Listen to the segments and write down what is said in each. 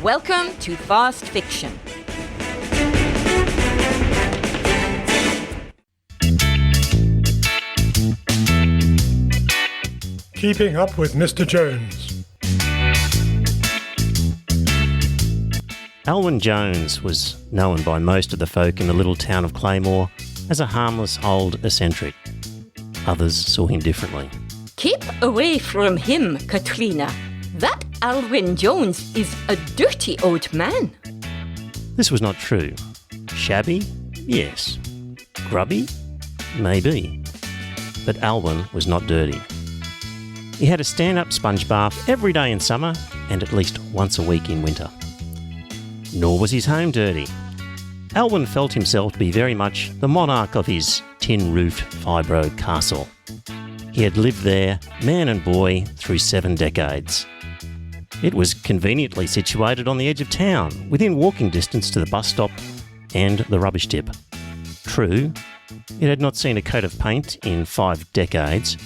Welcome to Fast Fiction. Keeping Up with Mr. Jones. Alwyn Jones was known by most of the folk in the little town of Claymore as a harmless old eccentric. Others saw him differently. Keep away from him, Katrina. That Alwyn Jones is a dirty old man. This was not true. Shabby? Yes. Grubby? Maybe. But Alwyn was not dirty. He had a stand-up sponge bath every day in summer and at least once a week in winter. Nor was his home dirty. Alwyn felt himself to be very much the monarch of his tin-roofed fibro castle. He had lived there, man and boy, through 7 decades. It was conveniently situated on the edge of town, within walking distance to the bus stop and the rubbish tip. True, it had not seen a coat of paint in 5 decades,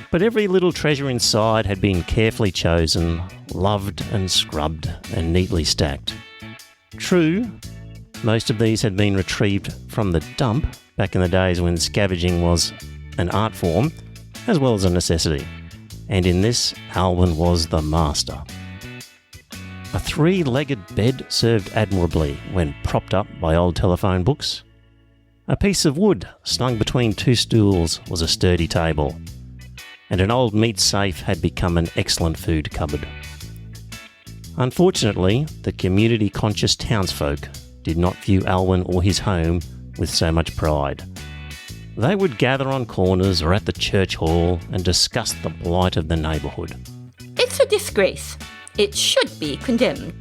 but every little treasure inside had been carefully chosen, loved and scrubbed and neatly stacked. True, most of these had been retrieved from the dump back in the days when scavenging was an art form as well as a necessity, and in this Alwyn was the master. A 3-legged bed served admirably when propped up by old telephone books. A piece of wood slung between 2 stools was a sturdy table, and an old meat safe had become an excellent food cupboard. Unfortunately, the community-conscious townsfolk did not view Alwyn or his home with so much pride. They would gather on corners or at the church hall and discuss the blight of the neighbourhood. It's a disgrace. It should be condemned.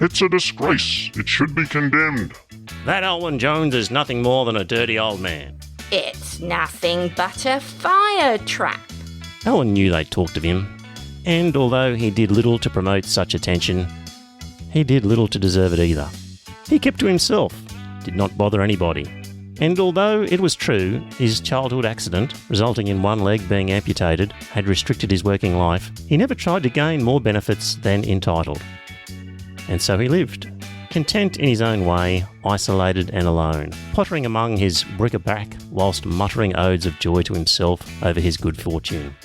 It's a disgrace. It should be condemned. That Alwyn Jones is nothing more than a dirty old man. It's nothing but a fire trap. Alwyn knew they talked of him, and although he did little to promote such attention, he did little to deserve it either. He kept to himself, did not bother anybody, and although it was true his childhood accident, resulting in one leg being amputated, had restricted his working life, he never tried to gain more benefits than entitled. And so he lived, content in his own way, isolated and alone, pottering among his bric-a-brac whilst muttering odes of joy to himself over his good fortune.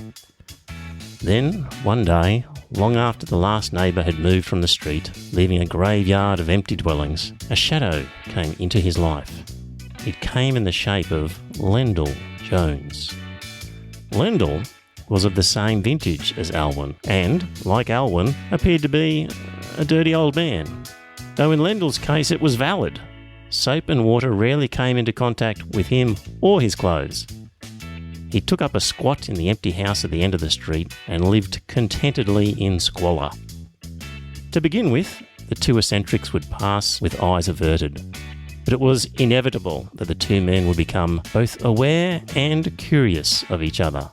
Then, one day, long after the last neighbour had moved from the street, leaving a graveyard of empty dwellings, a shadow came into his life. It came in the shape of Lendl Jones. Lendl was of the same vintage as Alwyn, and, like Alwyn, appeared to be a dirty old man. Though in Lendl's case it was valid. Soap and water rarely came into contact with him or his clothes. He took up a squat in the empty house at the end of the street and lived contentedly in squalor. To begin with, the 2 eccentrics would pass with eyes averted, but it was inevitable that the 2 men would become both aware and curious of each other.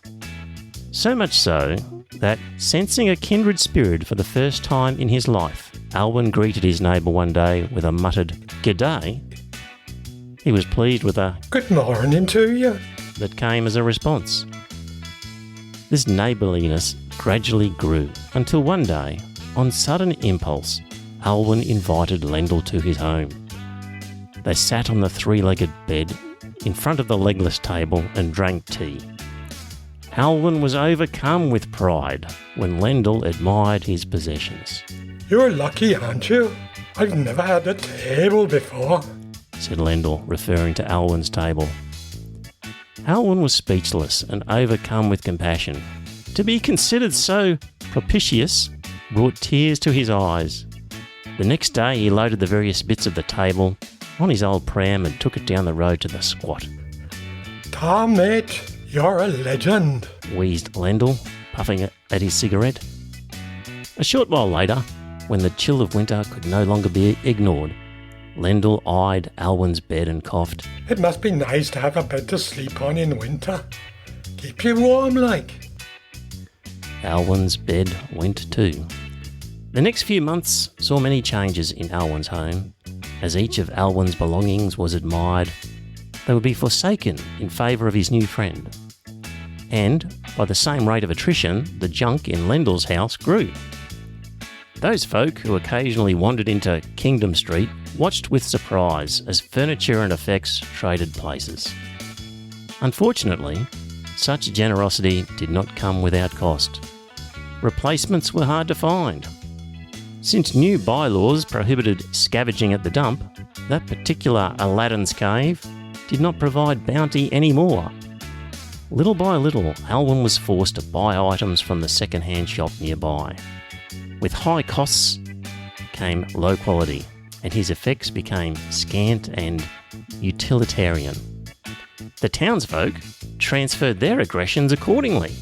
So much so that, sensing a kindred spirit for the first time in his life, Alwyn greeted his neighbour one day with a muttered "G'day." He was pleased with a "Good morning to you" that came as a response. This neighbourliness gradually grew until one day, on sudden impulse, Alwyn invited Lendl to his home. They sat on the 3-legged bed in front of the legless table and drank tea. Alwyn was overcome with pride when Lendl admired his possessions. "You're lucky, aren't you? I've never had a table before," said Lendl, referring to Alwyn's table. Alwyn was speechless and overcome with compassion. To be considered so propitious brought tears to his eyes. The next day he loaded the various bits of the table on his old pram and took it down the road to the squat. "Tom, mate, you're a legend," wheezed Lendl, puffing at his cigarette. A short while later, when the chill of winter could no longer be ignored, Lendl eyed Alwyn's bed and coughed. "It must be nice to have a bed to sleep on in winter. Keep you warm like." Alwyn's bed went too. The next few months saw many changes in Alwyn's home. As each of Alwyn's belongings was admired, they would be forsaken in favour of his new friend. And, by the same rate of attrition, the junk in Lendl's house grew. Those folk who occasionally wandered into Kingdom Street watched with surprise as furniture and effects traded places. Unfortunately, such generosity did not come without cost. Replacements were hard to find. Since new bylaws prohibited scavenging at the dump, that particular Aladdin's Cave did not provide bounty anymore. Little by little, Alwyn was forced to buy items from the second-hand shop nearby. With high costs came low quality, and his effects became scant and utilitarian. The townsfolk transferred their aggressions accordingly.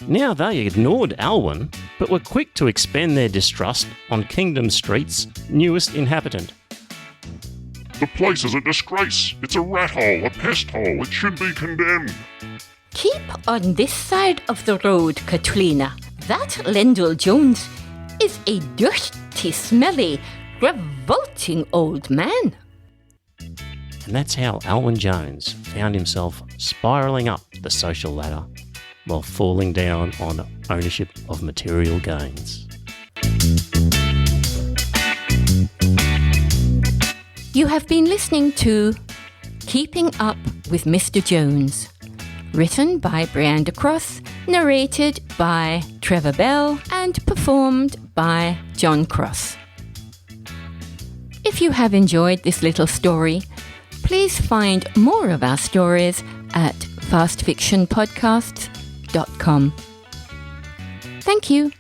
Now they ignored Alwyn, but were quick to expend their distrust on Kingdom Street's newest inhabitant. The place is a disgrace. It's a rat hole, a pest hole. It should be condemned. Keep on this side of the road, Katrina. That Lendl Jones is a dirty, smelly, revolting old man. And that's how Alwyn Jones found himself spiralling up the social ladder while falling down on ownership of material gains. You have been listening to Keeping Up with Mr. Jones, written by Brianda Cross, narrated by Trevor Bell, and performed by John Cross. If you have enjoyed this little story, please find more of our stories at fastfictionpodcasts.com. Thank you.